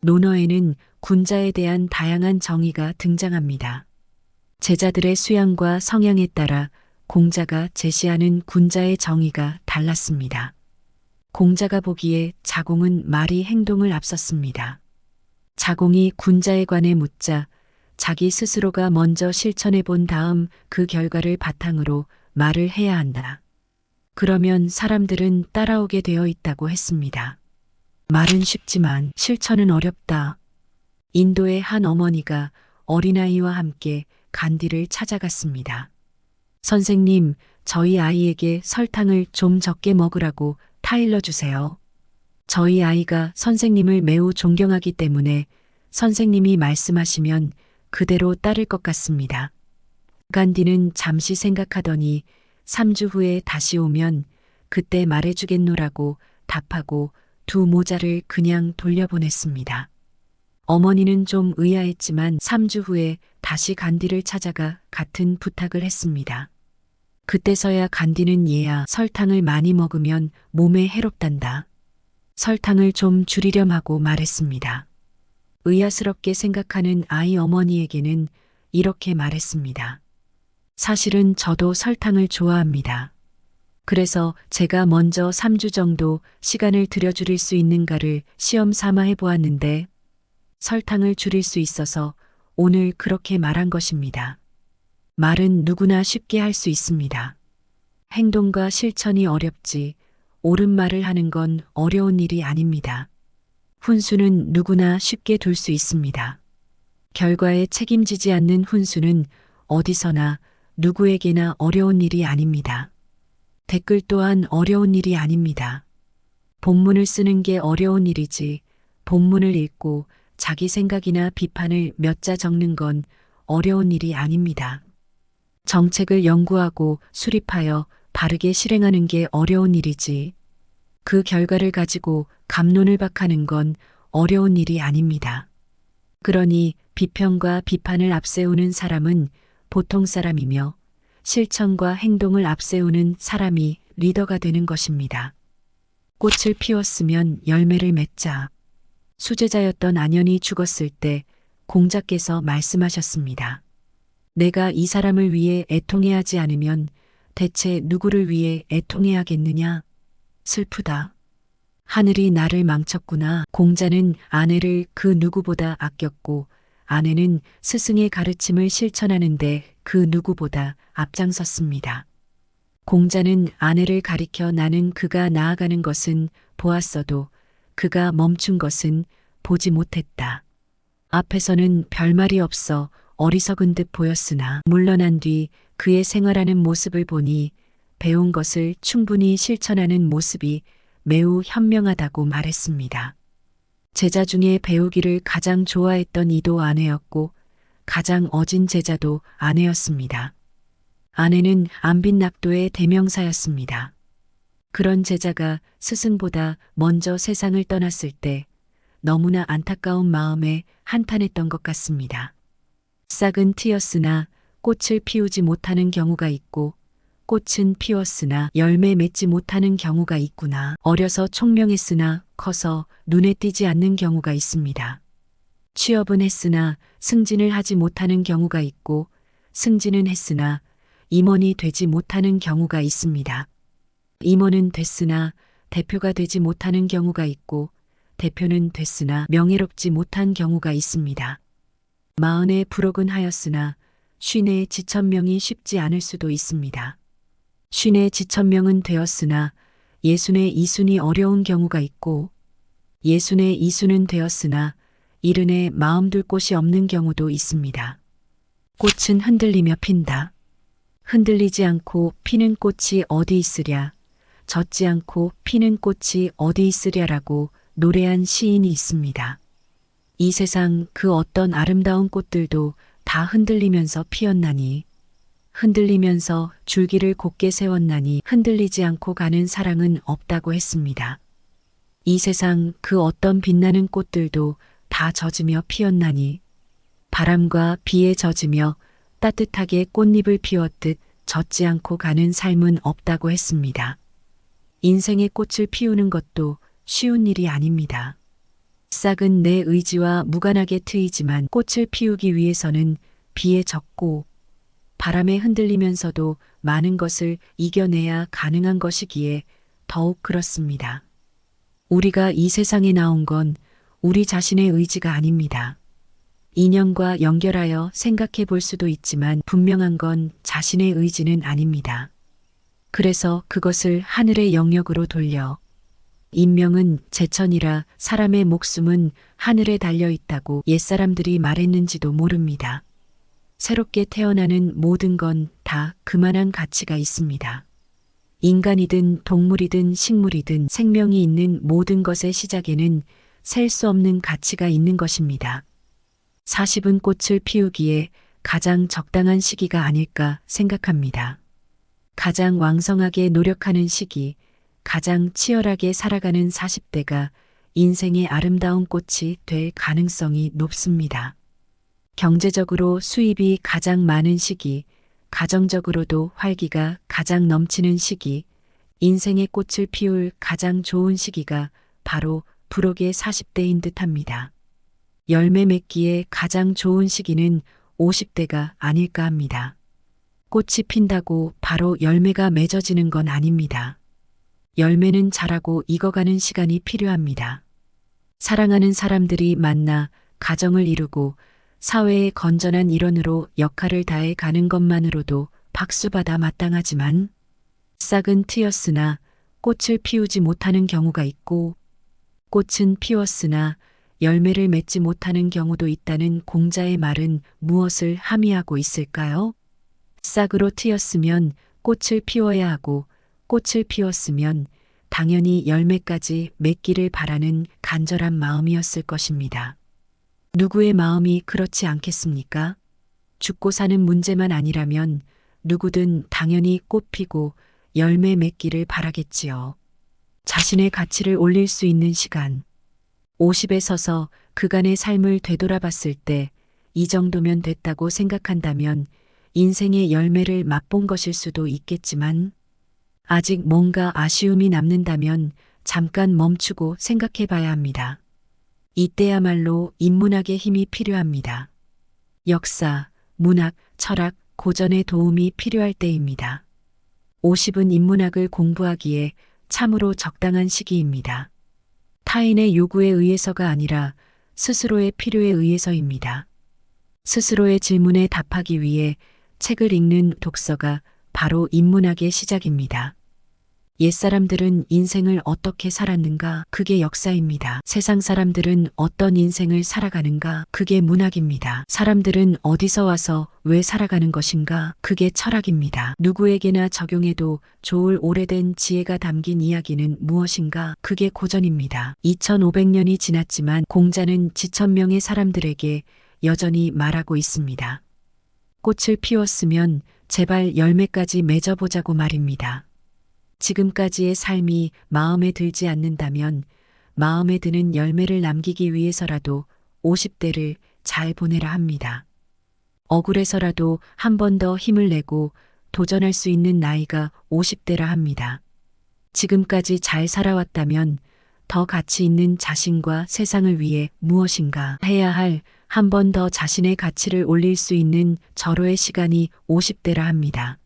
논어에는 군자에 대한 다양한 정의가 등장합니다. 제자들의 수양과 성향에 따라 공자가 제시하는 군자의 정의가 달랐습니다. 공자가 보기에 자공은 말이 행동을 앞섰습니다. 자공이 군자에 관해 묻자 자기 스스로가 먼저 실천해 본 다음 그 결과를 바탕으로 말을 해야 한다. 그러면 사람들은 따라오게 되어 있다고 했습니다. 말은 쉽지만 실천은 어렵다. 인도의 한 어머니가 어린아이와 함께 간디를 찾아갔습니다. 선생님, 저희 아이에게 설탕을 좀 적게 먹으라고 타일러 주세요. 저희 아이가 선생님을 매우 존경하기 때문에 선생님이 말씀하시면 그대로 따를 것 같습니다. 간디는 잠시 생각하더니 3주 후에 다시 오면 그때 말해주겠노라고 답하고 두 모자를 그냥 돌려보냈습니다. 어머니는 좀 의아했지만 3주 후에 다시 간디를 찾아가 같은 부탁을 했습니다. 그때서야 간디는 얘야, 설탕을 많이 먹으면 몸에 해롭단다. 설탕을 좀 줄이렴 하고 말했습니다. 의아스럽게 생각하는 아이 어머니에게는 이렇게 말했습니다. 사실은 저도 설탕을 좋아합니다. 그래서 제가 먼저 3주 정도 시간을 들여줄일 수 있는가를 시험 삼아 해보았는데 설탕을 줄일 수 있어서 오늘 그렇게 말한 것입니다. 말은 누구나 쉽게 할 수 있습니다. 행동과 실천이 어렵지 옳은 말을 하는 건 어려운 일이 아닙니다. 훈수는 누구나 쉽게 둘 수 있습니다. 결과에 책임지지 않는 훈수는 어디서나 누구에게나 어려운 일이 아닙니다. 댓글 또한 어려운 일이 아닙니다. 본문을 쓰는 게 어려운 일이지 본문을 읽고 자기 생각이나 비판을 몇 자 적는 건 어려운 일이 아닙니다. 정책을 연구하고 수립하여 바르게 실행하는 게 어려운 일이지 그 결과를 가지고 갑론을박하는 건 어려운 일이 아닙니다. 그러니 비평과 비판을 앞세우는 사람은 보통 사람이며 실천과 행동을 앞세우는 사람이 리더가 되는 것입니다. 꽃을 피웠으면 열매를 맺자. 수제자였던 안현이 죽었을 때 공자께서 말씀하셨습니다. 내가 이 사람을 위해 애통해하지 않으면 대체 누구를 위해 애통해야겠느냐? 슬프다. 하늘이 나를 망쳤구나. 공자는 아내를 그 누구보다 아꼈고 아내는 스승의 가르침을 실천하는데 그 누구보다 앞장섰습니다. 공자는 아내를 가리켜 나는 그가 나아가는 것은 보았어도 그가 멈춘 것은 보지 못했다. 앞에서는 별말이 없어 어리석은 듯 보였으나 물러난 뒤 그의 생활하는 모습을 보니 배운 것을 충분히 실천하는 모습이 매우 현명하다고 말했습니다. 제자 중에 배우기를 가장 좋아했던 이도 아내였고 가장 어진 제자도 아내였습니다. 아내는 안빈납도의 대명사였습니다. 그런 제자가 스승보다 먼저 세상을 떠났을 때 너무나 안타까운 마음에 한탄했던 것 같습니다. 싹은 트였으나 꽃을 피우지 못하는 경우가 있고 꽃은 피웠으나 열매 맺지 못하는 경우가 있구나. 어려서 총명했으나 커서 눈에 띄지 않는 경우가 있습니다. 취업은 했으나 승진을 하지 못하는 경우가 있고 승진은 했으나 임원이 되지 못하는 경우가 있습니다. 임원은 됐으나 대표가 되지 못하는 경우가 있고 대표는 됐으나 명예롭지 못한 경우가 있습니다. 40에 불혹은 하였으나 50에 지천명이 쉽지 않을 수도 있습니다. 50에 지천명은 되었으나 60에 이순이 어려운 경우가 있고 60에 이순은 되었으나 70에 마음 둘 곳이 없는 경우도 있습니다. 꽃은 흔들리며 핀다. 흔들리지 않고 피는 꽃이 어디 있으랴. 젖지 않고 피는 꽃이 어디 있으랴라고 노래한 시인이 있습니다. 이 세상 그 어떤 아름다운 꽃들도 다 흔들리면서 피었나니 흔들리면서 줄기를 곧게 세웠나니 흔들리지 않고 가는 사랑은 없다고 했습니다. 이 세상 그 어떤 빛나는 꽃들도 다 젖으며 피었나니 바람과 비에 젖으며 따뜻하게 꽃잎을 피웠듯 젖지 않고 가는 삶은 없다고 했습니다. 인생의 꽃을 피우는 것도 쉬운 일이 아닙니다. 싹은 내 의지와 무관하게 트이지만 꽃을 피우기 위해서는 비에 젖고 바람에 흔들리면서도 많은 것을 이겨내야 가능한 것이기에 더욱 그렇습니다. 우리가 이 세상에 나온 건 우리 자신의 의지가 아닙니다. 인연과 연결하여 생각해 볼 수도 있지만 분명한 건 자신의 의지는 아닙니다. 그래서 그것을 하늘의 영역으로 돌려 인명은 제천이라 사람의 목숨은 하늘에 달려 있다고 옛사람들이 말했는지도 모릅니다. 새롭게 태어나는 모든 건 다 그만한 가치가 있습니다. 인간이든 동물이든 식물이든 생명이 있는 모든 것의 시작에는 셀 수 없는 가치가 있는 것입니다. 40은 꽃을 피우기에 가장 적당한 시기가 아닐까 생각합니다. 가장 왕성하게 노력하는 시기, 가장 치열하게 살아가는 40대가 인생의 아름다운 꽃이 될 가능성이 높습니다. 경제적으로 수입이 가장 많은 시기, 가정적으로도 활기가 가장 넘치는 시기, 인생의 꽃을 피울 가장 좋은 시기가 바로 불혹의 40대인 듯합니다. 열매 맺기에 가장 좋은 시기는 50대가 아닐까 합니다. 꽃이 핀다고 바로 열매가 맺어지는 건 아닙니다. 열매는 자라고 익어가는 시간이 필요합니다. 사랑하는 사람들이 만나 가정을 이루고 사회의 건전한 일원으로 역할을 다해 가는 것만으로도 박수받아 마땅하지만 싹은 트였으나 꽃을 피우지 못하는 경우가 있고 꽃은 피웠으나 열매를 맺지 못하는 경우도 있다는 공자의 말은 무엇을 함의하고 있을까요? 싹으로 트였으면 꽃을 피워야 하고 꽃을 피웠으면 당연히 열매까지 맺기를 바라는 간절한 마음이었을 것입니다. 누구의 마음이 그렇지 않겠습니까? 죽고 사는 문제만 아니라면 누구든 당연히 꽃 피고 열매 맺기를 바라겠지요. 자신의 가치를 올릴 수 있는 시간. 50에 서서 그간의 삶을 되돌아봤을 때 이 정도면 됐다고 생각한다면 인생의 열매를 맛본 것일 수도 있겠지만 아직 뭔가 아쉬움이 남는다면 잠깐 멈추고 생각해 봐야 합니다. 이때야말로 인문학의 힘이 필요합니다. 역사, 문학, 철학, 고전의 도움이 필요할 때입니다. 50은 인문학을 공부하기에 참으로 적당한 시기입니다. 타인의 요구에 의해서가 아니라 스스로의 필요에 의해서입니다. 스스로의 질문에 답하기 위해 책을 읽는 독서가 바로 인문학의 시작입니다. 옛사람들은 인생을 어떻게 살았는가? 그게 역사입니다. 세상 사람들은 어떤 인생을 살아가는가? 그게 문학입니다. 사람들은 어디서 와서 왜 살아가는 것인가? 그게 철학입니다. 누구에게나 적용해도 좋을 오래된 지혜가 담긴 이야기는 무엇인가? 그게 고전입니다. 2500년이 지났지만 공자는 지천명의 사람들에게 여전히 말하고 있습니다. 꽃을 피웠으면 제발 열매까지 맺어보자고 말입니다. 지금까지의 삶이 마음에 들지 않는다면 마음에 드는 열매를 남기기 위해서라도 50대를 잘 보내라 합니다. 억울해서라도 한 번 더 힘을 내고 도전할 수 있는 나이가 50대라 합니다. 지금까지 잘 살아왔다면 더 가치 있는 자신과 세상을 위해 무엇인가 해야 할 한 번 더 자신의 가치를 올릴 수 있는 절호의 시간이 50대라 합니다.